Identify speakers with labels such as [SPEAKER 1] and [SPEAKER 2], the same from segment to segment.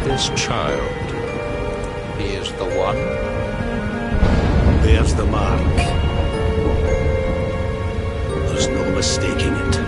[SPEAKER 1] This child, he is the one?
[SPEAKER 2] There's the mark. There's no mistaking it.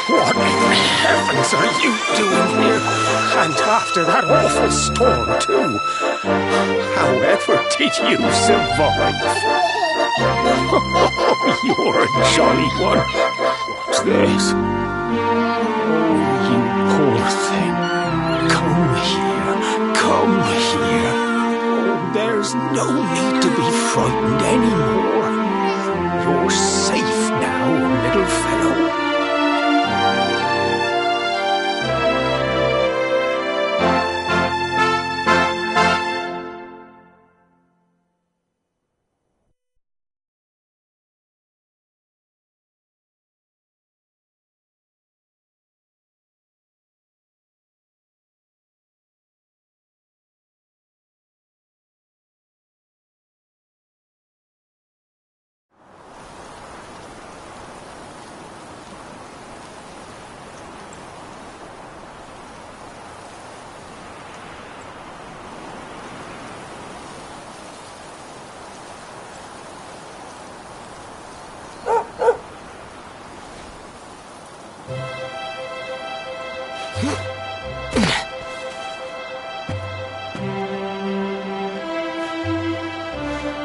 [SPEAKER 3] What in heavens are you doing here? And after that awful storm, too. However did you survive? You're a jolly one. What's this? Oh, you poor thing. Come here. Come here. Oh, there's no need to be frightened anymore. You're safe now, little fellow.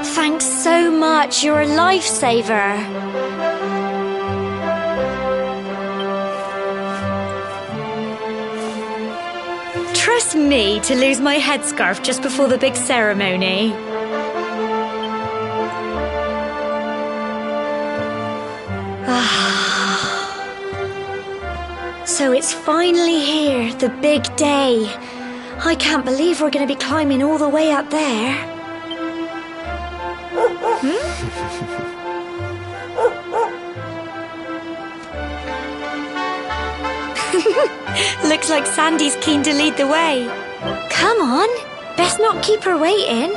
[SPEAKER 4] Thanks so much, you're a lifesaver. Trust me to lose my headscarf just before the big ceremony. So it's finally here, the big day. I can't believe we're going to be climbing all the way up there. Looks like Sandy's keen to lead the way. Come on, best not keep her waiting.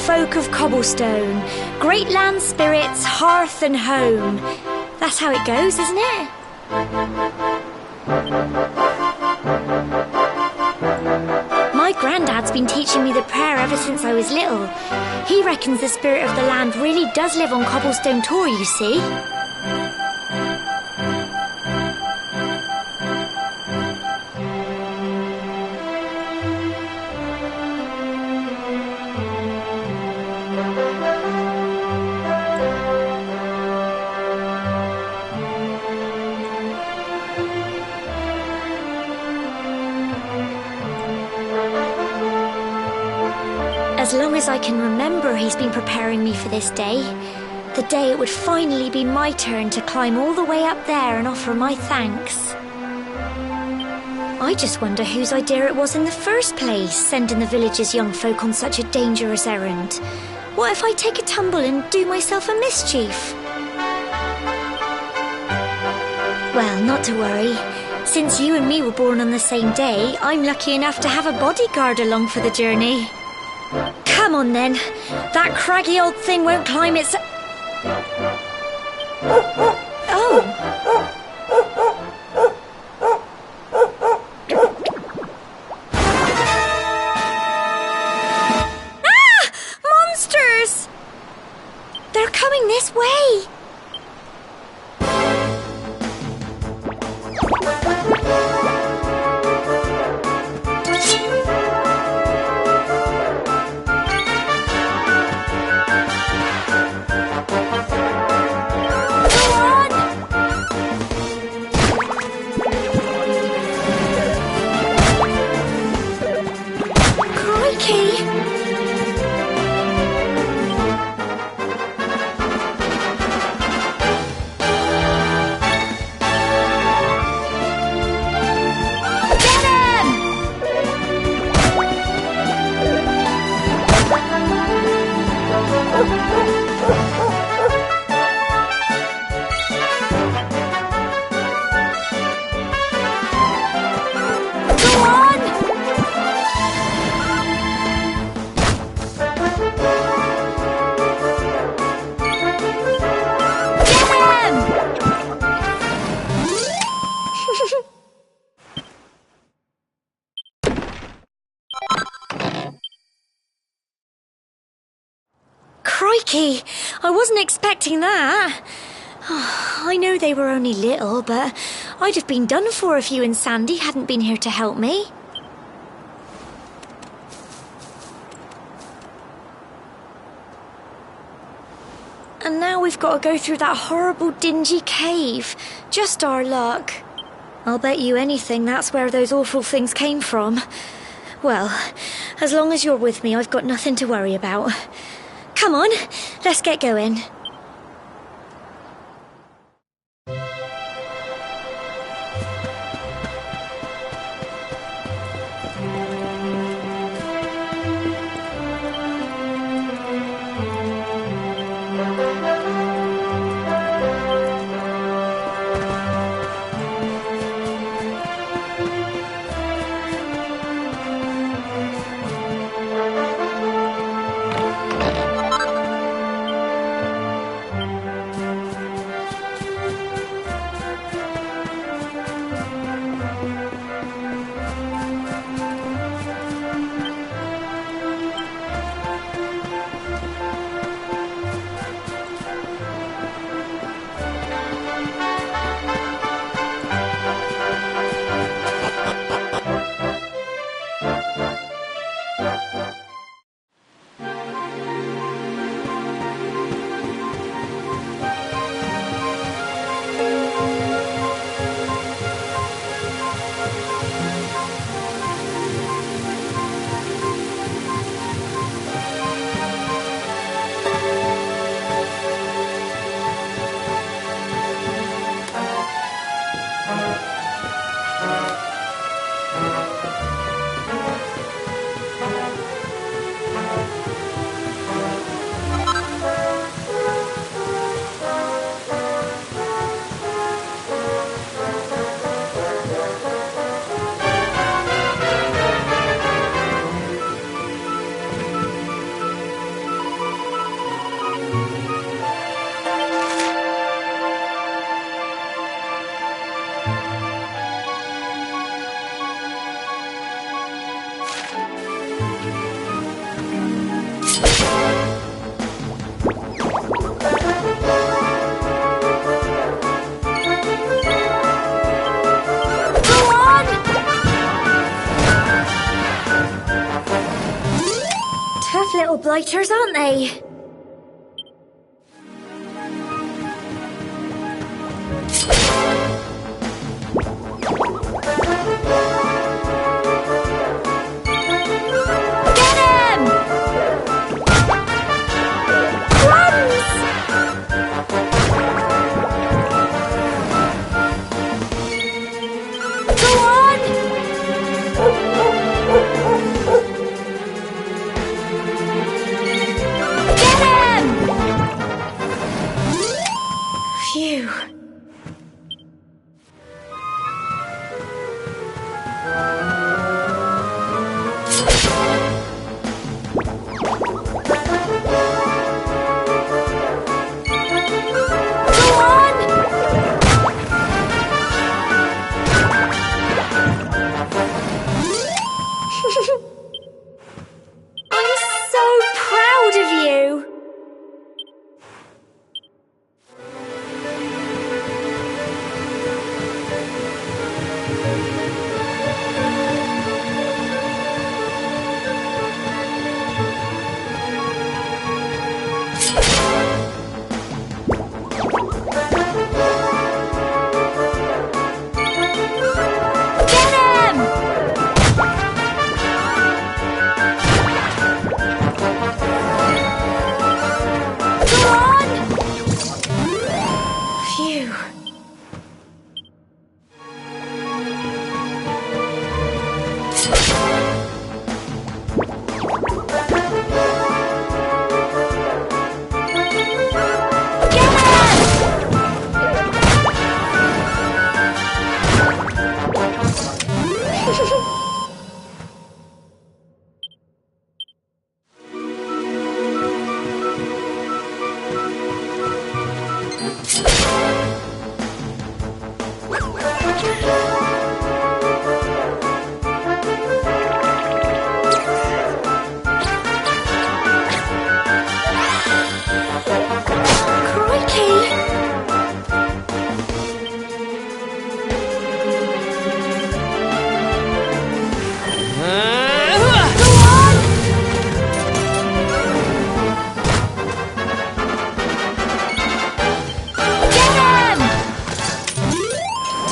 [SPEAKER 4] folk of Cobblestone, great land spirits, hearth and home. That's how it goes, isn't it? My granddad's been teaching me the prayer ever since I was little. He reckons the spirit of the land really does live on Cobblestone Tor, you see. As long as I can remember, he's been preparing me for this day. The day it would finally be my turn to climb all the way up there and offer my thanks. I just wonder whose idea it was in the first place, sending the village's young folk on such a dangerous errand. What if I take a tumble and do myself a mischief? Well, not to worry. Since you and me were born on the same day, I'm lucky enough to have a bodyguard along for the journey. Come on then. That craggy old thing won't climb its... Oh. Ah! Monsters! They're coming this way. Crikey, I wasn't expecting that. I know they were only little, but I'd have been done for if you and Sandy hadn't been here to help me. And now we've got to go through that horrible dingy cave. Just our luck. I'll bet you anything that's where those awful things came from. Well, as long as you're with me, I've got nothing to worry about. Come on, let's get going. little blighters, aren't they? Phew. I'm so proud of you. Phew.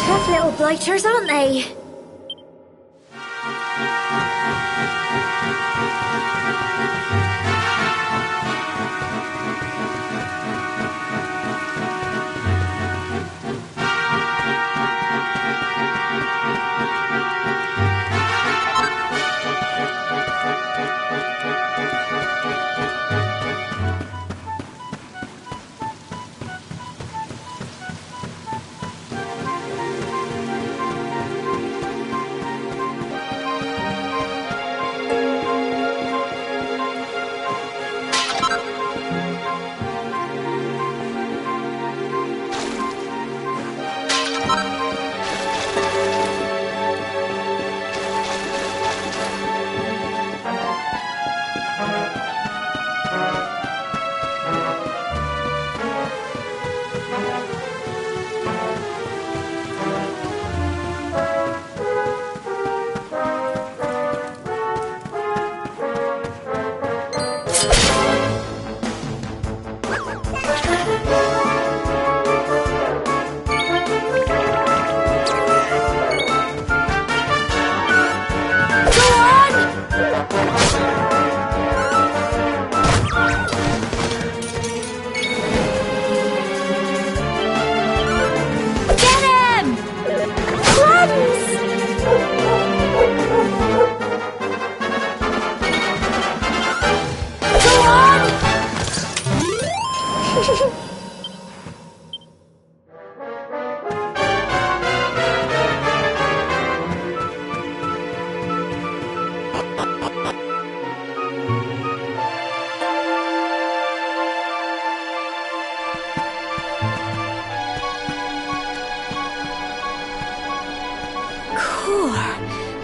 [SPEAKER 4] Tough little blighters, aren't they?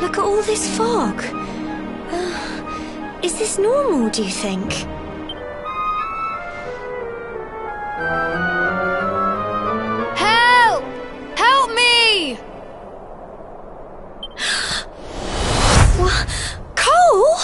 [SPEAKER 4] Look at all this fog. Is this normal, do you think?
[SPEAKER 5] Help! Help me!
[SPEAKER 4] What? Cole?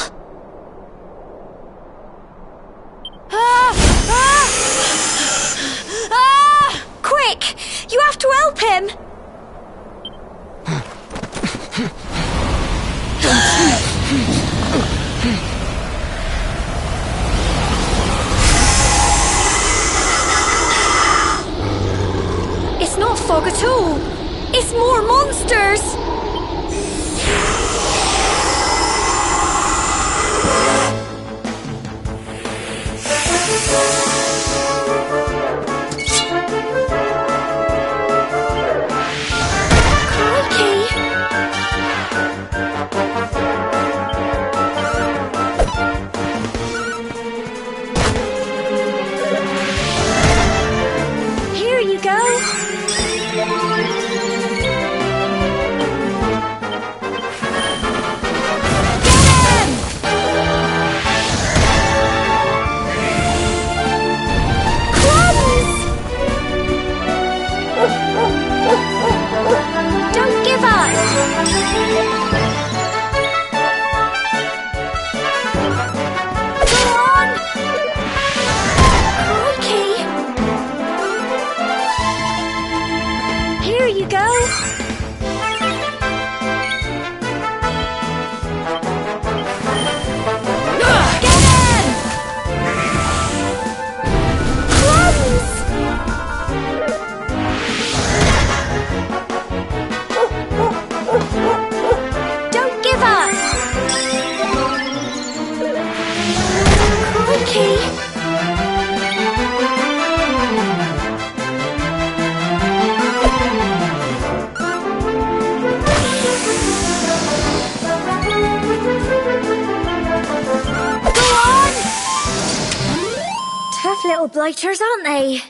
[SPEAKER 4] nail blighters, aren't they?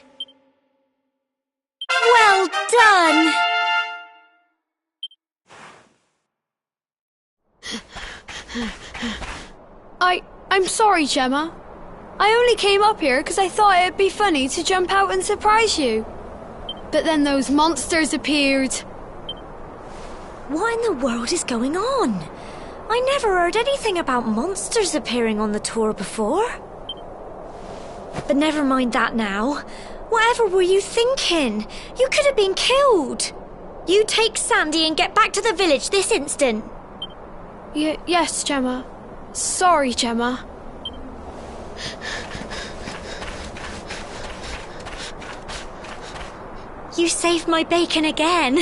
[SPEAKER 4] Well done!
[SPEAKER 5] I'm sorry, Gemma. I only came up here because I thought it'd be funny to jump out and surprise you. But then those monsters appeared.
[SPEAKER 4] What in the world is going on? I never heard anything about monsters appearing on the tour before. But never mind that now. Whatever were you thinking? You could have been killed. You take Sandy and get back to the village this instant.
[SPEAKER 5] Yes, Gemma. Sorry, Gemma.
[SPEAKER 4] You saved my bacon again.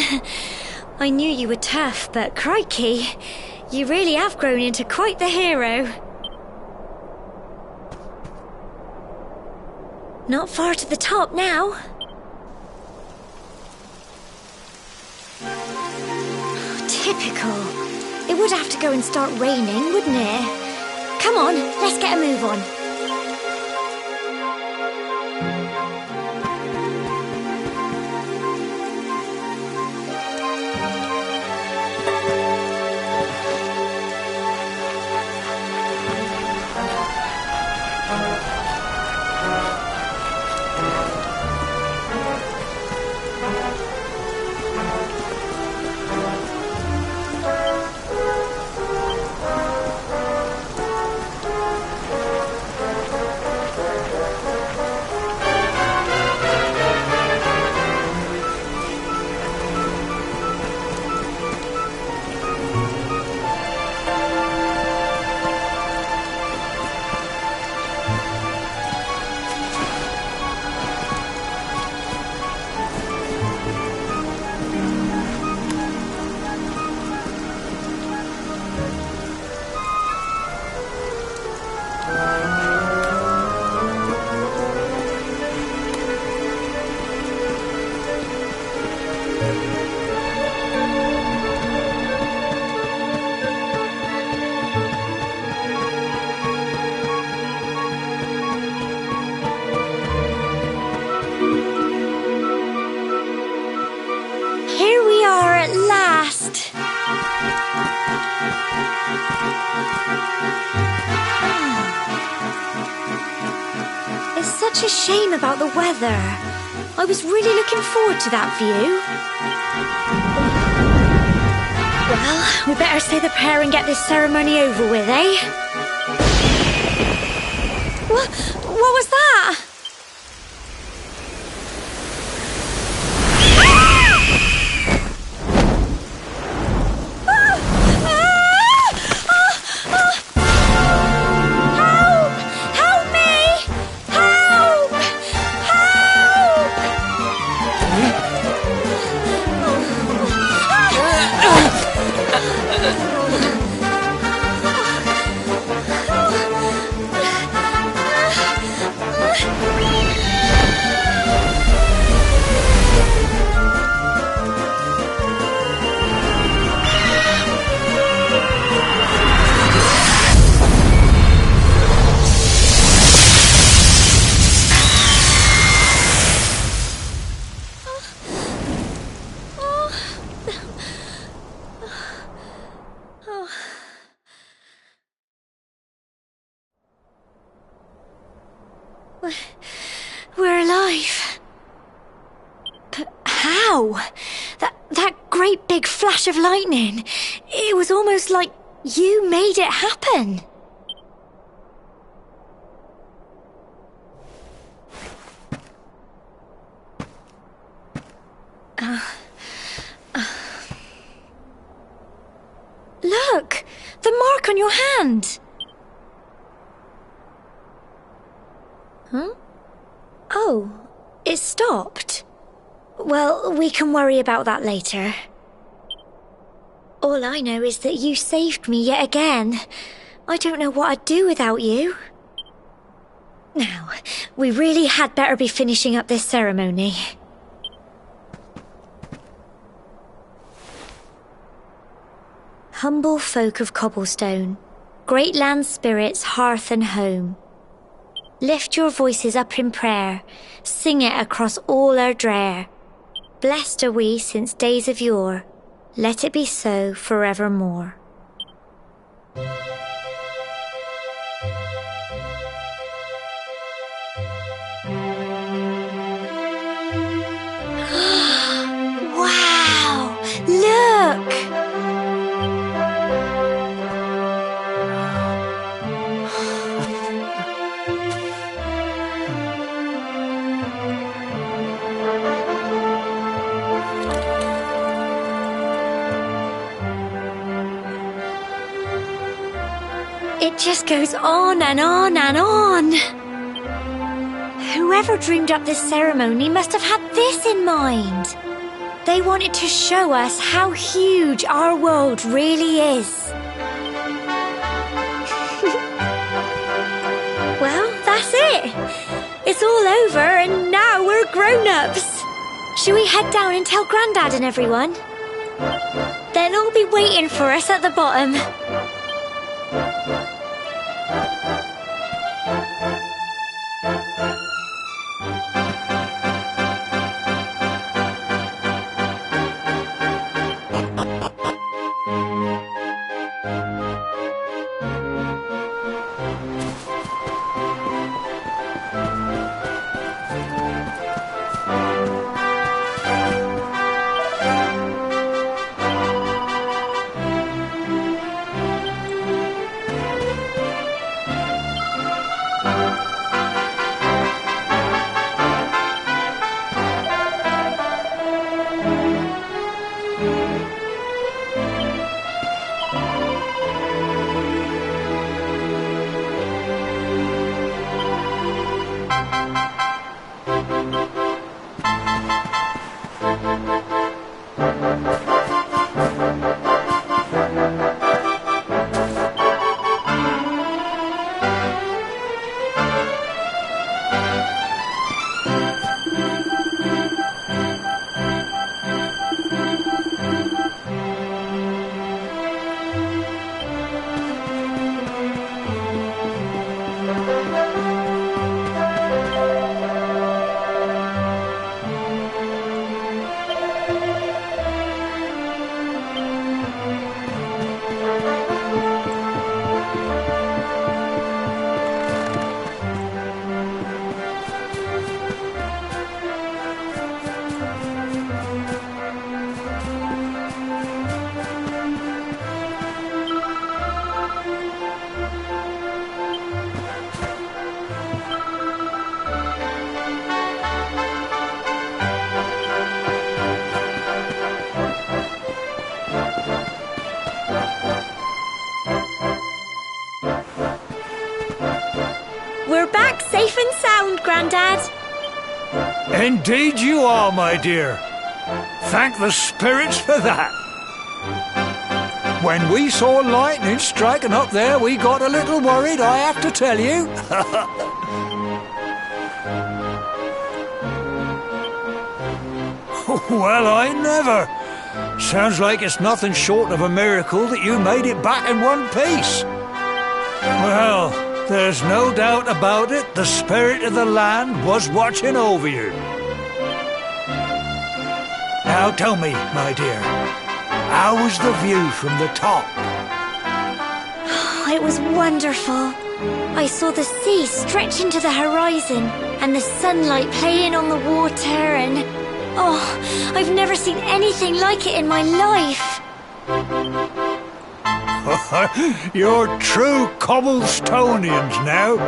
[SPEAKER 4] I knew you were tough, but crikey, you really have grown into quite the hero. Not far to the top now. Typical. It would have to go and start raining, wouldn't it? Come on, let's get a move on. Such a shame about the weather. I was really looking forward to that view. Well, we better say the prayer and get this ceremony over with, eh? What was that? We're alive. But how? That great big flash of lightning. It was almost like you made it happen. Look! The mark on your hand! Huh? Oh, it stopped. Well, we can worry about that later. All I know is that you saved me yet again. I don't know what I'd do without you. Now, we really had better be finishing up this ceremony. Humble folk of Cobblestone, great land spirits, hearth and home. Lift your voices up in prayer, sing it across all our drear. Blessed are we since days of yore, let it be so forevermore. Wow! Look! It just goes on and on and on. Whoever dreamed up this ceremony must have had this in mind. They wanted to show us how huge our world really is. Well, that's it. It's all over and now we're grown-ups. Shall we head down and tell Grandad and everyone? They'll all be waiting for us at the bottom. We're back safe and sound, Grandad.
[SPEAKER 3] Indeed you are, my dear. Thank the spirits for that. When we saw lightning striking up there, we got a little worried, I have to tell you. Well, I never. Sounds like it's nothing short of a miracle that you made it back in one piece. Well, there's no doubt about it, the spirit of the land was watching over you. Now tell me, my dear, how was the view from the top?
[SPEAKER 4] It was wonderful. I saw the sea stretch into the horizon and the sunlight playing on the water and... oh, I've never seen anything like it in my life.
[SPEAKER 3] You're true Cobblestonians now.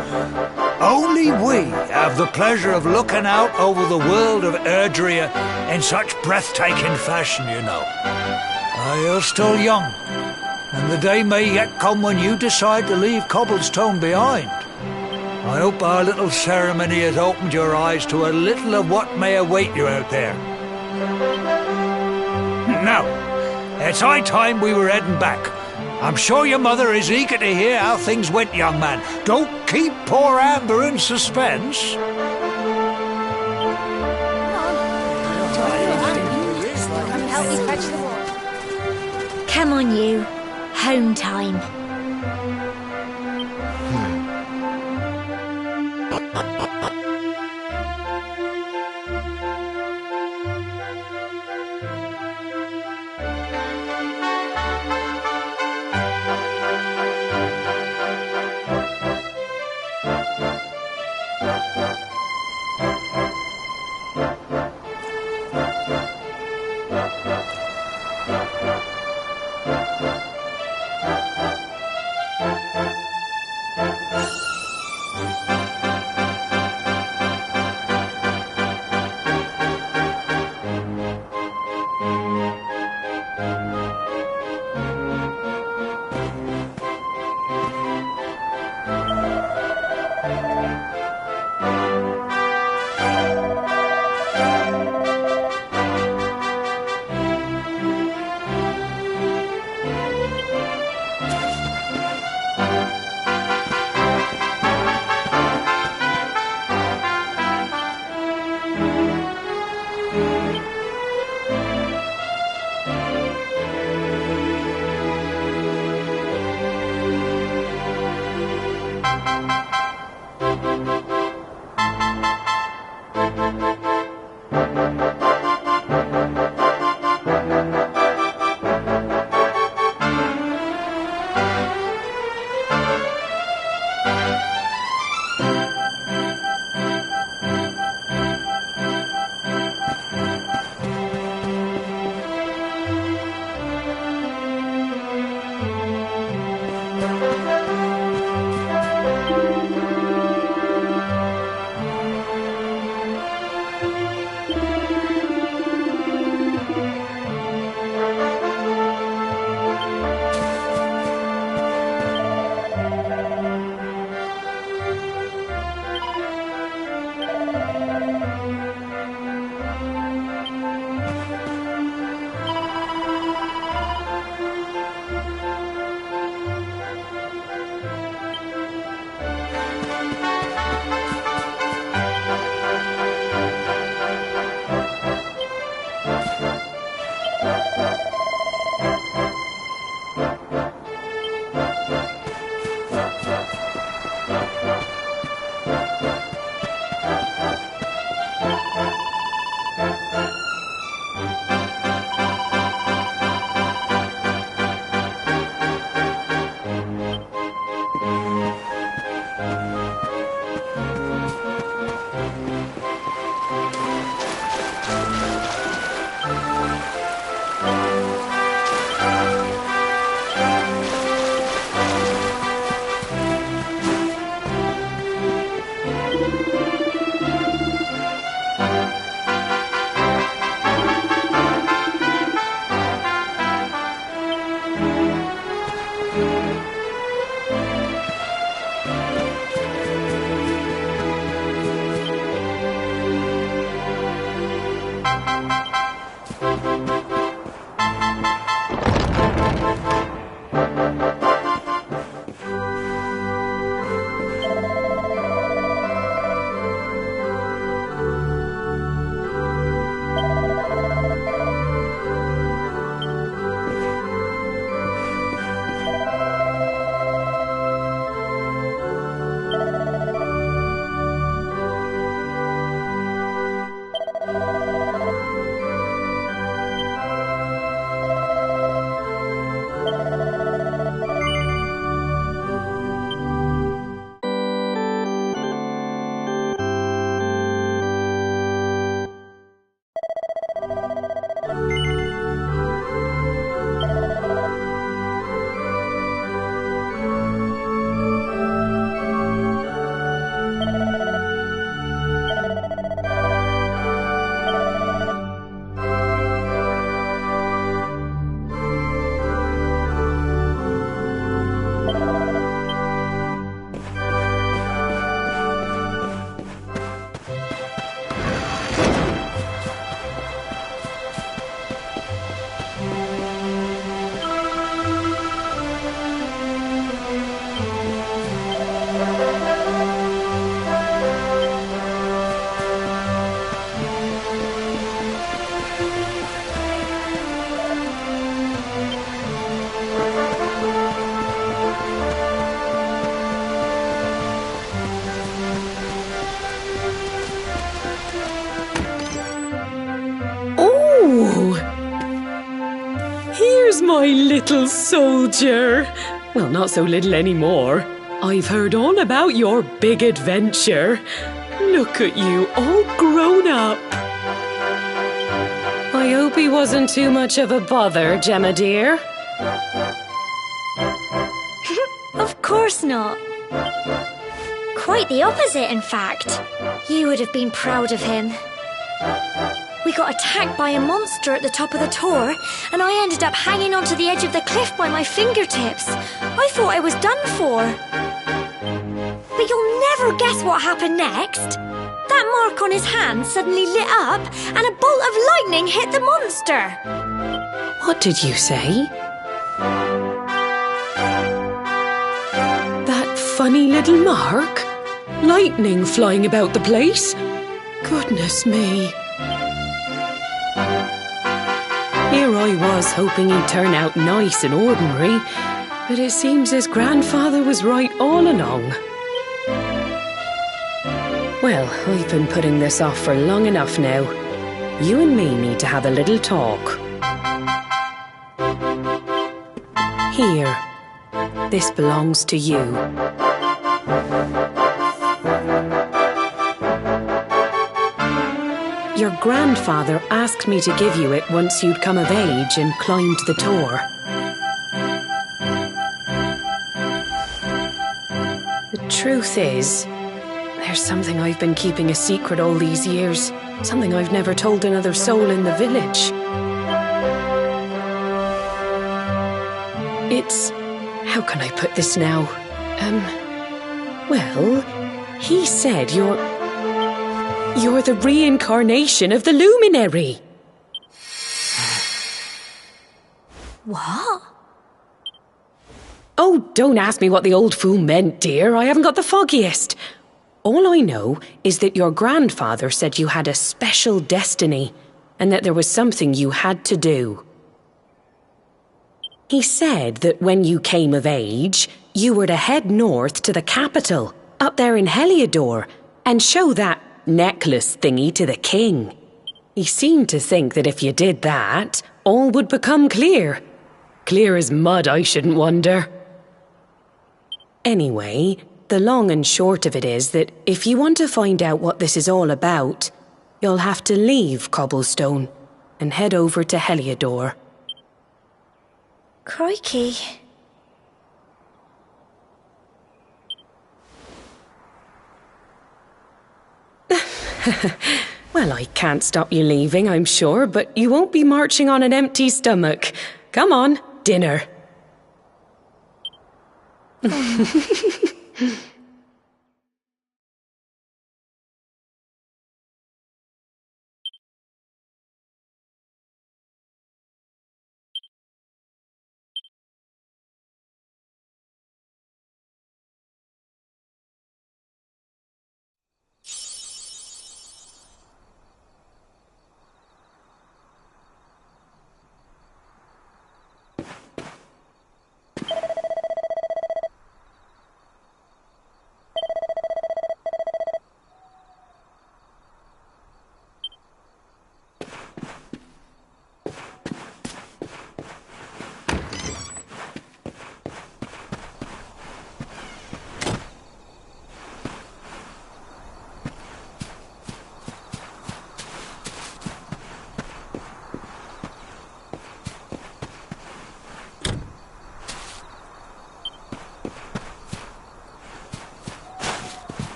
[SPEAKER 3] Only we have the pleasure of looking out over the world of Erdrea in such breathtaking fashion, you know. You're still young, and the day may yet come when you decide to leave Cobblestone behind. I hope our little ceremony has opened your eyes to a little of what may await you out there. Now, it's high time we were heading back. I'm sure your mother is eager to hear how things went, young man. Don't keep poor Amber in suspense.
[SPEAKER 4] Come on, you. Home time.
[SPEAKER 6] Here's my little soldier. Well, not so little anymore. I've heard all about your big adventure. Look at you, all grown up. I hope he wasn't too much of a bother, Gemma dear.
[SPEAKER 4] Of course not. Quite the opposite, in fact. You would have been proud of him. We got attacked by a monster at the top of the tor, and I ended up hanging onto the edge of the cliff by my fingertips. I thought I was done for. But you'll never guess what happened next. That mark on his hand suddenly lit up, and a bolt of lightning hit the monster.
[SPEAKER 6] What did you say? That funny little mark? Lightning flying about the place? Goodness me. Here I was hoping he'd turn out nice and ordinary, but it seems his grandfather was right all along. Well, I've been putting this off for long enough now. You and me need to have a little talk. Here. This belongs to you. Your grandfather asked me to give you it once you'd come of age and climbed the Tor. The truth is, there's something I've been keeping a secret all these years. Something I've never told another soul in the village. It's... how can I put this now? Well, he said you're the reincarnation of the Luminary.
[SPEAKER 4] What?
[SPEAKER 6] Oh, don't ask me what the old fool meant, dear. I haven't got the foggiest. All I know is that your grandfather said you had a special destiny and that there was something you had to do. He said that when you came of age, you were to head north to the capital, up there in Heliodor, and show that necklace thingy to the king. He seemed to think that if you did that, all would become clear. Clear as mud, I shouldn't wonder. Anyway, the long and short of it is that if you want to find out what this is all about, you'll have to leave Cobblestone and head over to Heliodor.
[SPEAKER 4] Crikey.
[SPEAKER 6] Well, I can't stop you leaving, I'm sure, but you won't be marching on an empty stomach. Come on, dinner.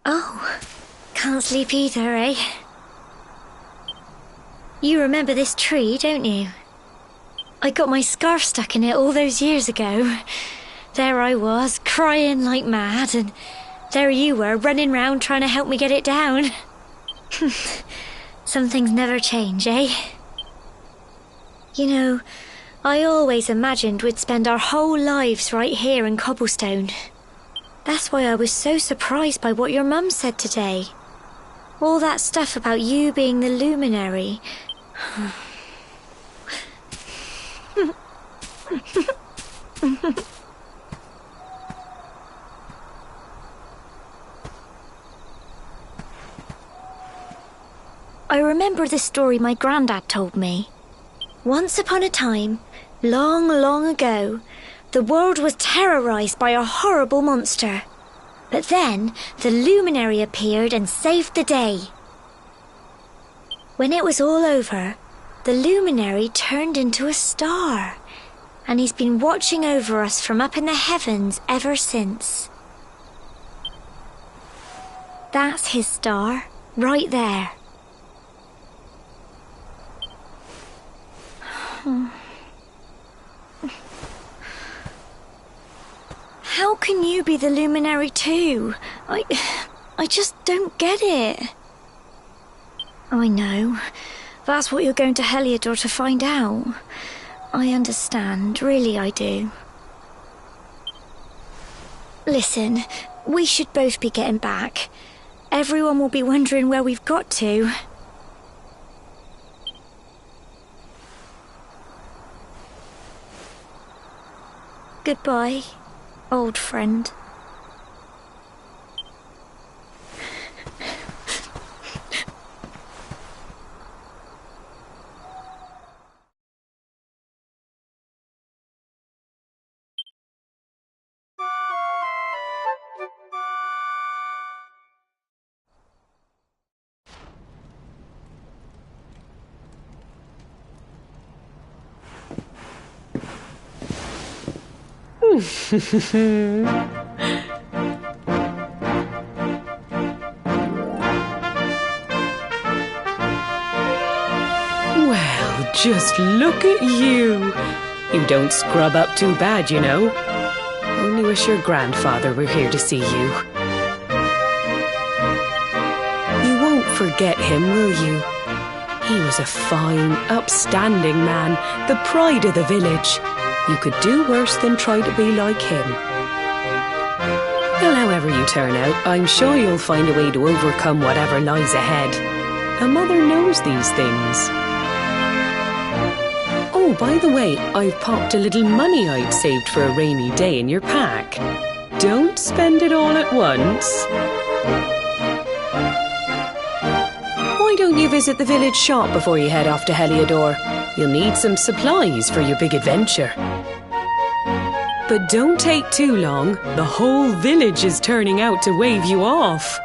[SPEAKER 4] Oh, can't sleep either, eh? You remember this tree, don't you? I got my scarf stuck in it all those years ago. There I was, crying like mad, and there you were, running round trying to help me get it down. Some things never change, eh? You know, I always imagined we'd spend our whole lives right here in Cobblestone. That's why I was so surprised by what your mum said today. All that stuff about you being the Luminary. I remember the story my granddad told me. Once upon a time, long, long ago, the world was terrorized by a horrible monster. But then, the Luminary appeared and saved the day. When it was all over, the Luminary turned into a star. And he's been watching over us from up in the heavens ever since. That's his star, right there. How can you be the Luminary too? I just don't get it. I know. That's what you're going to Heliodor to find out. I understand, really I do. Listen, we should both be getting back. Everyone will be wondering where we've got to. Goodbye, old friend.
[SPEAKER 6] Well, just look at you. You don't scrub up too bad, you know. Only wish your grandfather were here to see you. You won't forget him, will you? He was a fine, upstanding man, the pride of the village. You could do worse than try to be like him. Well, however you turn out, I'm sure you'll find a way to overcome whatever lies ahead. A mother knows these things. Oh, by the way, I've popped a little money I'd saved for a rainy day in your pack. Don't spend it all at once. Why don't you visit the village shop before you head off to Heliodor? You'll need some supplies for your big adventure. But don't take too long. The whole village is turning out to wave you off.